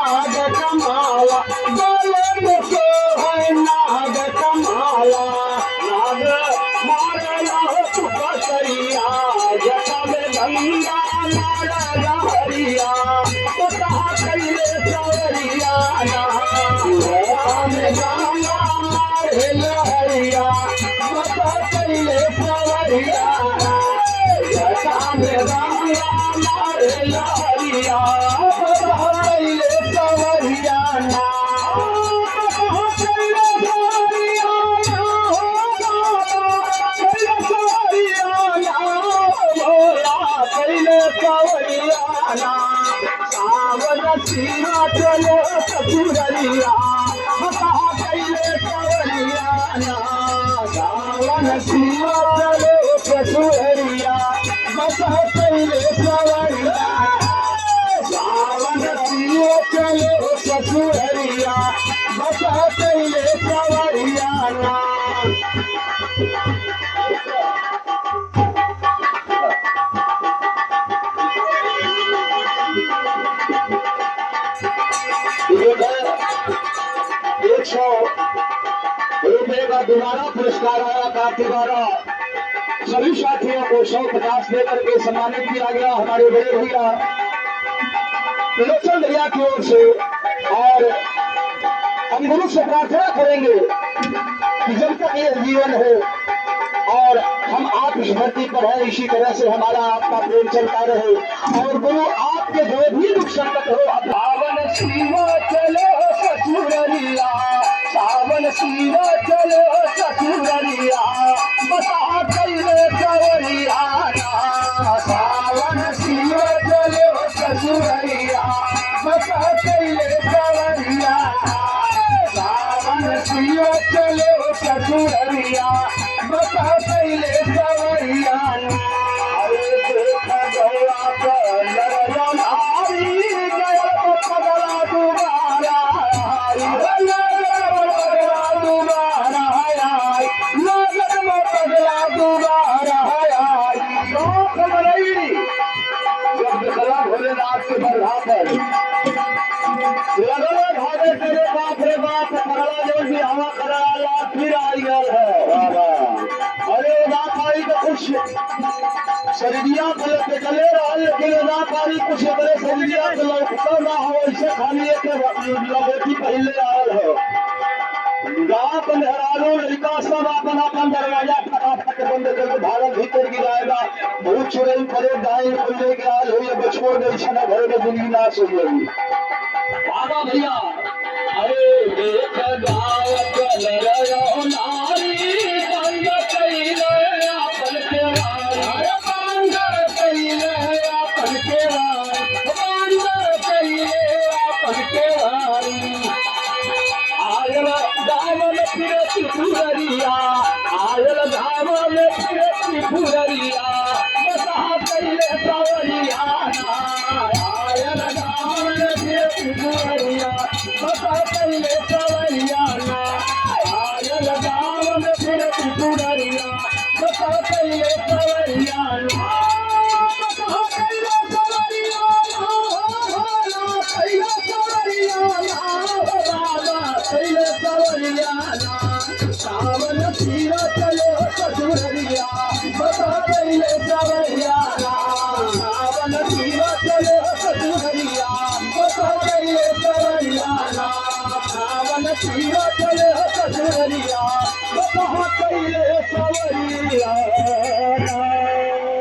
नाग कमाला गले में से है नाग कमाला नाग मारला सुपसरिया जटा में गंगा नारा हरिया तो कहा कैले सवरिया ना में गंगा मारे लहरिया बता कैले सवरिया जटा में गंगा मारे लहरिया बता कैले सवरिया ना सावन सीमा चलो ससुररिया बता कैले सवरिया सावन सीमा चलो ससुररिया बता कैले सवरिया सावन सीमा चलो ससुररिया बता कैले सवरिया ₹100 का दोबारा पुरस्कार आया कार्तिक द्वारा सभी साथियों को 150 देकर के सम्मानित किया गया हमारे बड़े भैया त्रिलोचन भैया की ओर से। और हम गुरु से प्रार्थना करेंगे कि जब तक ये जीवन हो और हम आप इस धरती पर है इसी तरह से हमारा आपका प्रेम चलता रहे और गुरु आपके जो भी दुख संकट हो सावन सीमा चलो ससुररिया सावन सीमा चलो ससुररिया बता कैले सवरिया सावन सीमा चलो ससुररिया बता कैले सवरिया सावन सीमा चलो ससुररिया बता कैले सवरिया अरे देख गया कलर नारी गया पगला दुबारा भोलेनाथ के बरहा पर लगो भागे तेरे बाप रे बाप पगला जो भी हवा करा लात फिर आई गल है बाबा। अरे ना पाई तो कुछ शरीरिया पलट के चले रहा लेकिन ना पाई कुछ बड़े शरीरिया के लौटता ना हो ऐसे खाली एक बेटी पहले आयल है गाँव पंधरालू लड़का सब अपन अपन दरवाजा फटाफट बंद करके भारत भीतर गिराएगा बहुत छोड़े पड़े दाएं खुले के आल हुई बछोड़ गई छना घर में जिंदगी ना सुन लगी बाबा भैया। अरे देख गाँव कलर नारी बंद कैले अपन के वार बंद कैले अपन के वार बंद कैले अपन के वार आयल दामन फिर त्रिपुररिया आयल दामन फिर त्रिपुररिया बता कैले सवरिया आयल दामन फिर त्रिपुररिया बता कैले सवरिया आयल दामन फिर त्रिपुररिया बता कैले सवरिया बता कैले सवरिया कैले सवरिया सावन सीरा चलो ससुररिया बता कैले सवरिया सावन सीरा चलो ससुररिया बता कैले सवरिया सावन सीरा चलो